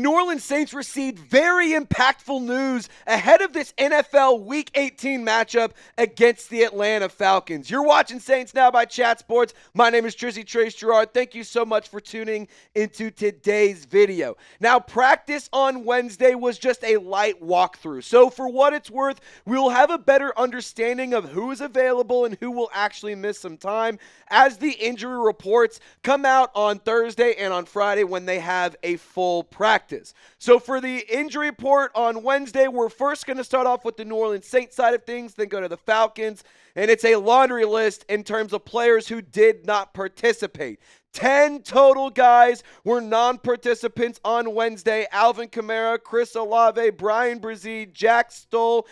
New Orleans Saints received very impactful news ahead of this NFL Week 18 matchup against the Atlanta Falcons. You're watching Saints Now by Chat Sports. My name is Trizzy Trace Gerard. Thank you so much for tuning into today's video. Now, practice on Wednesday was just a light walkthrough. So for what it's worth, we'll have a better understanding of who is available and who will actually miss some time as the injury reports come out on Thursday and on Friday when they have a full practice. So for the injury report on Wednesday, we're first going to start off with the New Orleans Saints side of things, then go to the Falcons, and it's a laundry list in terms of players who did not participate. 10 total guys were non-participants on Wednesday. Alvin Kamara, Chris Olave, Bryan Bresee, Jack Stoll,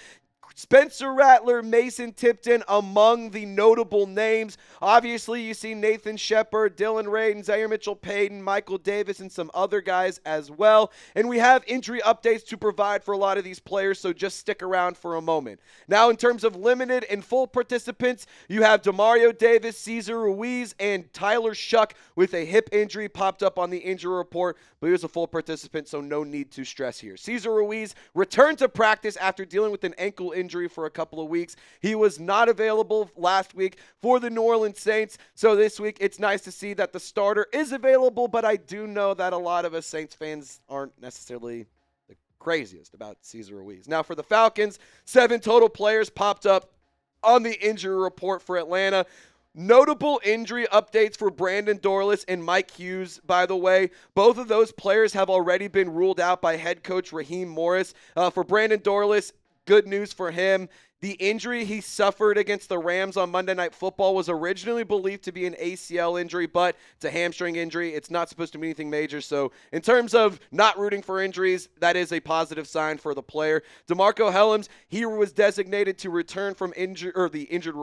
Spencer Rattler, Mason Tipton among the notable names. Obviously, you see Nathan Shepard, Dillon Radunz, Zaire Mitchell-Paden, Michael Davis, and some other guys as well. And we have injury updates to provide for a lot of these players, so just stick around for a moment. Now, in terms of limited and full participants, you have Demario Daivs, Cesar Ruiz, and Tyler Shough with a hip injury popped up on the injury report, but he was a full participant, so no need to stress here. Cesar Ruiz returned to practice after dealing with an ankle injury for a couple of weeks. He was not available last week for the New Orleans Saints, so this week it's nice to see that the starter is available, but I do know that a lot of us Saints fans aren't necessarily the craziest about Cesar Ruiz. Now for the Falcons, 7 total players popped up on the injury report for Atlanta. Notable injury updates for Brandon Dorlus and Mike Hughes, by the way. Both of those players have already been ruled out by head coach Raheem Morris. For Brandon Dorlus, good news for him. The injury he suffered against the Rams on Monday Night Football was originally believed to be an ACL injury, but it's a hamstring injury. It's not supposed to be anything major. So in terms of not rooting for injuries, that is a positive sign for the player. DeMarco Hellams, he was designated to return from the injured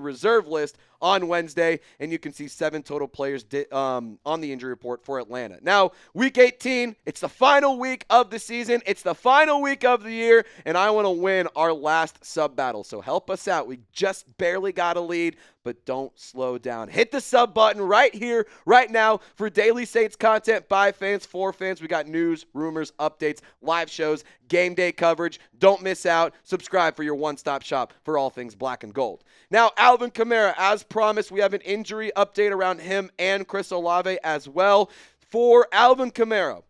reserve list on Wednesday, and you can see 7 total players on the injury report for Atlanta. Now, Week 18, it's the final week of the season. It's the final week of the year, and I want to win our last sub battle. So help us out. We just barely got a lead, but don't slow down. Hit the sub button right here, right now for daily Saints content by fans, for fans. We got news, rumors, updates, live shows, game day coverage. Don't miss out. Subscribe for your one-stop shop for all things black and gold. Now, Alvin Kamara, as promised, we have an injury update around him and Chris Olave as well. For Alvin Kamara,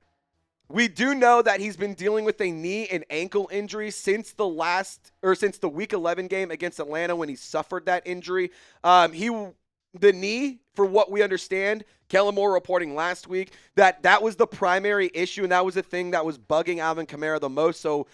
we do know that he's been dealing with a knee and ankle injury since the Week 11 game against Atlanta when he suffered that injury. The knee, for what we understand, Kellen Moore reporting last week that was the primary issue, and that was the thing that was bugging Alvin Kamara the most. So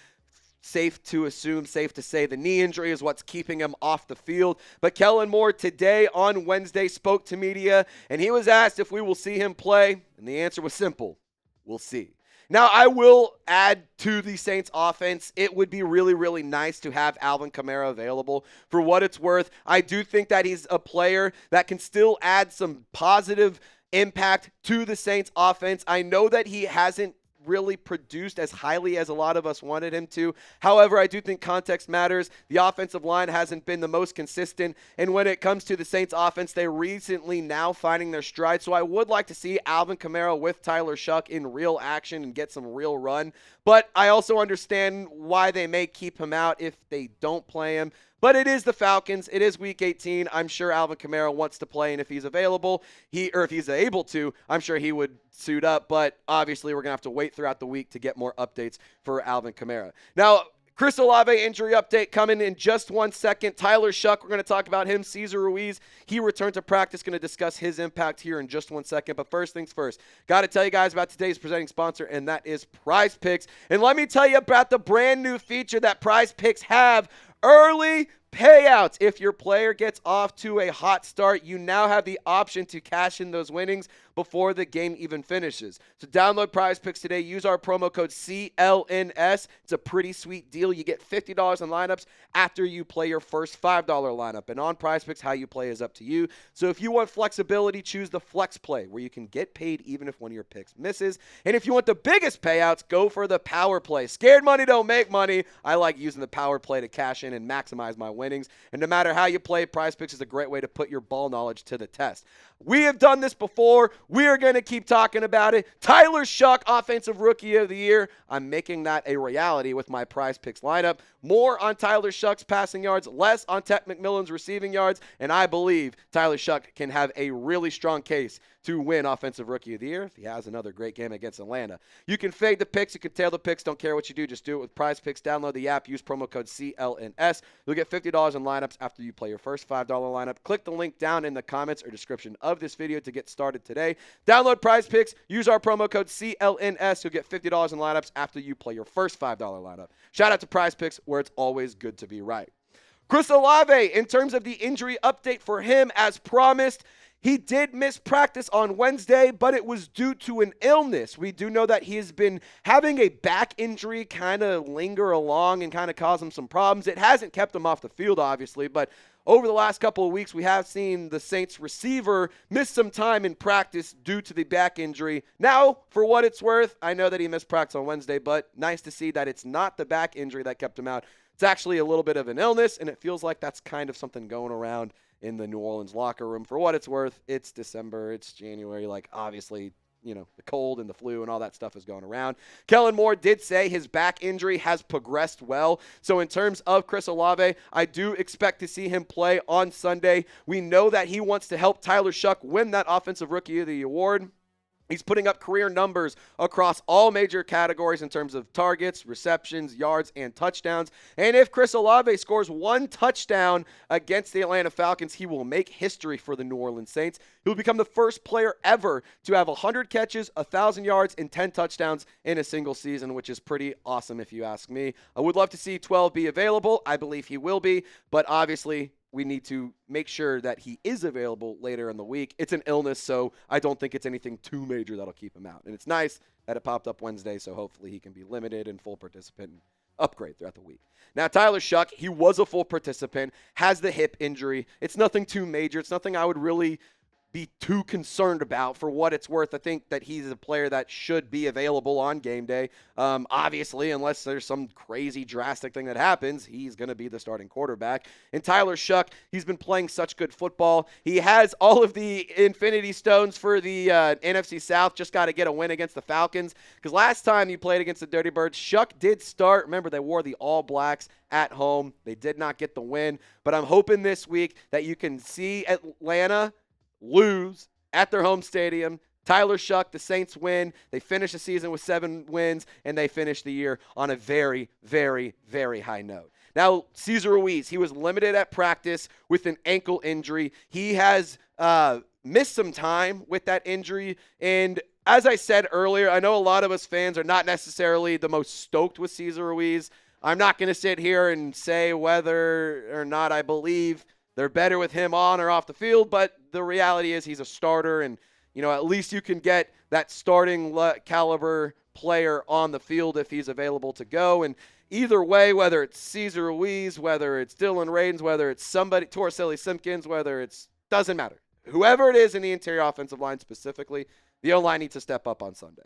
safe to assume, safe to say the knee injury is what's keeping him off the field. But Kellen Moore today on Wednesday spoke to media, and he was asked if we will see him play, and the answer was simple: we'll see. Now, I will add to the Saints offense, it would be really, really nice to have Alvin Kamara available. For what it's worth, I do think that he's a player that can still add some positive impact to the Saints offense. I know that he hasn't really produced as highly as a lot of us wanted him to. However, I do think context matters. The offensive line hasn't been the most consistent, and when it comes to the Saints offense, they're recently now finding their stride. So I would like to see Alvin Kamara with Tyler Shough in real action and get some real run. But I also understand why they may keep him out if they don't play him. But it is the Falcons. It is Week 18. I'm sure Alvin Kamara wants to play, and if he's available, if he's able to, I'm sure he would suit up. But obviously, we're going to have to wait throughout the week to get more updates for Alvin Kamara. Now, Chris Olave injury update coming in just 1 second. Tyler Shough, we're going to talk about him. Cesar Ruiz, he returned to practice. Going to discuss his impact here in just 1 second. But first things first, got to tell you guys about today's presenting sponsor, and that is Prize Picks. And let me tell you about the brand new feature that Prize Picks have: early payouts. If your player gets off to a hot start, you now have the option to cash in those winnings before the game even finishes. So download Prize Picks today. Use our promo code CLNS. It's a pretty sweet deal. You get $50 on lineups after you play your first $5 lineup. And on Prize Picks, how you play is up to you. So if you want flexibility, choose the Flex Play, where you can get paid even if one of your picks misses. And if you want the biggest payouts, go for the Power Play. Scared money don't make money. I like using the Power Play to cash in and maximize my winnings. And no matter how you play, PrizePicks is a great way to put your ball knowledge to the test. We have done this before. We are going to keep talking about it. Tyler Shough, Offensive Rookie of the Year. I'm making that a reality with my PrizePicks lineup. More on Tyler Shough's passing yards, less on Tet McMillan's receiving yards, and I believe Tyler Shough can have a really strong case to win Offensive Rookie of the Year if he has another great game against Atlanta. You can fade the picks. You can tail the picks. Don't care what you do. Just do it with PrizePicks. Download the app. Use promo code CLNS. You'll get $50 in lineups after you play your first $5 lineup. Click the link down in the comments or description of this video to get started today. Download PrizePicks. Use our promo code CLNS. You'll get $50 in lineups after you play your first $5 lineup. Shout out to PrizePicks, where it's always good to be right. Chris Olave, in terms of the injury update for him, as promised, he did miss practice on Wednesday, but it was due to an illness. We do know that he has been having a back injury kind of linger along and kind of cause him some problems. It hasn't kept him off the field, obviously, but over the last couple of weeks, we have seen the Saints receiver miss some time in practice due to the back injury. Now, for what it's worth, I know that he missed practice on Wednesday, but nice to see that it's not the back injury that kept him out. It's actually a little bit of an illness, and it feels like that's kind of something going around in the New Orleans locker room. For what it's worth, it's December, it's January, like obviously, you know, the cold and the flu and all that stuff is going around. Kellen Moore did say his back injury has progressed well. So in terms of Chris Olave, I do expect to see him play on Sunday. We know that he wants to help Tyler Shough win that Offensive Rookie of the Year award. He's putting up career numbers across all major categories in terms of targets, receptions, yards, and touchdowns. And if Chris Olave scores one touchdown against the Atlanta Falcons, he will make history for the New Orleans Saints. He'll become the first player ever to have 100 catches, 1,000 yards, and 10 touchdowns in a single season, which is pretty awesome if you ask me. I would love to see 12 be available. I believe he will be, but obviously we need to make sure that he is available later in the week. It's an illness, so I don't think it's anything too major that'll keep him out. And it's nice that it popped up Wednesday, so hopefully he can be limited and full participant and upgrade throughout the week. Now, Tyler Shough, he was a full participant, has the hip injury. It's nothing too major. It's nothing I would really be too concerned about. For what it's worth, I think that he's a player that should be available on game day. Obviously, unless there's some crazy drastic thing that happens, he's going to be the starting quarterback. And Tyler Shough, he's been playing such good football. He has all of the infinity stones for the NFC South. Just got to get a win against the Falcons. Because last time you played against the Dirty Birds, Shough did start. Remember, they wore the All Blacks at home. They did not get the win. But I'm hoping this week that you can see Atlanta lose at their home stadium. Tyler Shough, the Saints win. They finish the season with 7 wins, and they finish the year on a very, very, very high note. Now, Cesar Ruiz, he was limited at practice with an ankle injury. He has missed some time with that injury, and as I said earlier, I know a lot of us fans are not necessarily the most stoked with Cesar Ruiz. I'm not going to sit here and say whether or not I believe they're better with him on or off the field, but the reality is he's a starter, and you know, at least you can get that starting caliber player on the field if he's available to go. And either way, whether it's Cesar Ruiz, whether it's Dillon Radunz, whether it's somebody, Torricelli Simpkins, whether it's, doesn't matter. Whoever it is in the interior offensive line specifically, the O-line needs to step up on Sunday.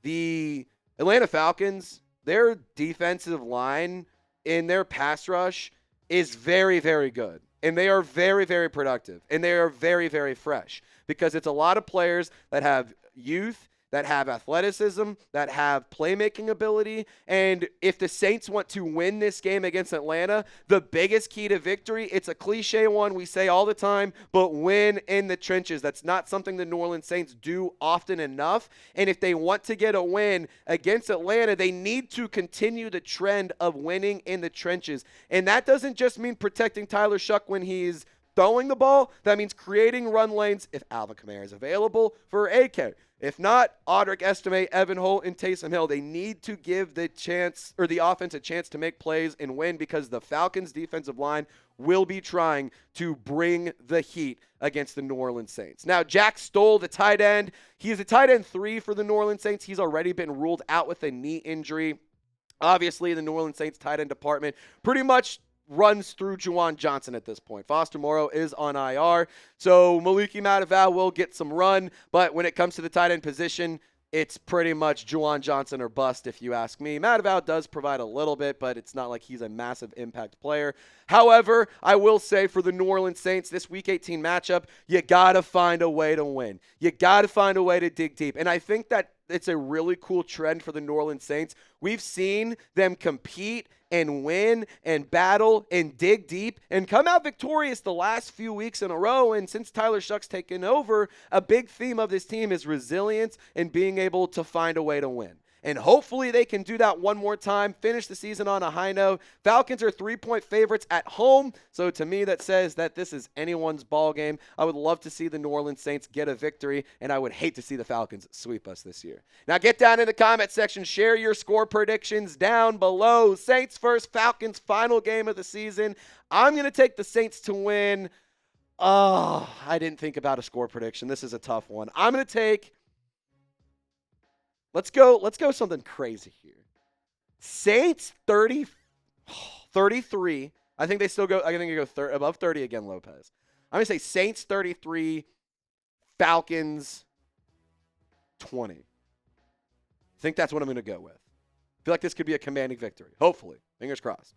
The Atlanta Falcons, their defensive line in their pass rush is very, very good. And they are very, very productive. And they are very, very fresh. Because it's a lot of players that have youth, that have athleticism, that have playmaking ability. And if the Saints want to win this game against Atlanta, the biggest key to victory, it's a cliche one we say all the time, but win in the trenches. That's not something the New Orleans Saints do often enough. And if they want to get a win against Atlanta, they need to continue the trend of winning in the trenches. And that doesn't just mean protecting Tyler Shough when he's throwing the ball. That means creating run lanes if Alvin Kamara is available for AK. If not, Audric Estime, Evan Holt, and Taysom Hill, they need to give the chance or the offense a chance to make plays and win, because the Falcons' defensive line will be trying to bring the heat against the New Orleans Saints. Now, Jack Stoll, the tight end, he is a tight end 3 for the New Orleans Saints. He's already been ruled out with a knee injury. Obviously, the New Orleans Saints tight end department pretty much runs through Juwan Johnson at this point. Foster Moreau is on IR, so Maliki Mataval will get some run, but when it comes to the tight end position, it's pretty much Juwan Johnson or bust, if you ask me. Matavao does provide a little bit, but it's not like he's a massive impact player. However, I will say for the New Orleans Saints, this Week 18 matchup, you got to find a way to win. You got to find a way to dig deep. And I think that it's a really cool trend for the New Orleans Saints. We've seen them compete and win and battle and dig deep and come out victorious the last few weeks in a row. And since Tyler Shough's taken over, a big theme of this team is resilience and being able to find a way to win. And hopefully they can do that one more time, finish the season on a high note. Falcons are 3-point favorites at home. So to me, that says that this is anyone's ball game. I would love to see the New Orleans Saints get a victory, and I would hate to see the Falcons sweep us this year. Now get down in the comment section. Share your score predictions down below. Saints first, Falcons final game of the season. I'm going to take the Saints to win. Oh, I didn't think about a score prediction. This is a tough one. I'm going to take... Let's go something crazy here. Saints 33. I think they still go. I think they go above 30 again, Lopez. I'm going to say Saints 33, Falcons 20. I think that's what I'm going to go with. I feel like this could be a commanding victory. Hopefully. Fingers crossed.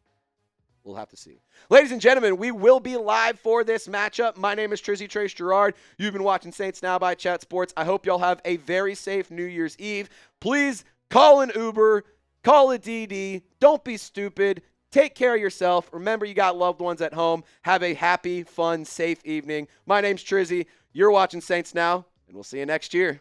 We'll have to see. Ladies and gentlemen, we will be live for this matchup. My name is Trizzy Trace Gerard. You've been watching Saints Now by Chat Sports. I hope y'all have a very safe New Year's Eve. Please call an Uber, call a DD. Don't be stupid. Take care of yourself. Remember, you got loved ones at home. Have a happy, fun, safe evening. My name's Trizzy. You're watching Saints Now, and we'll see you next year.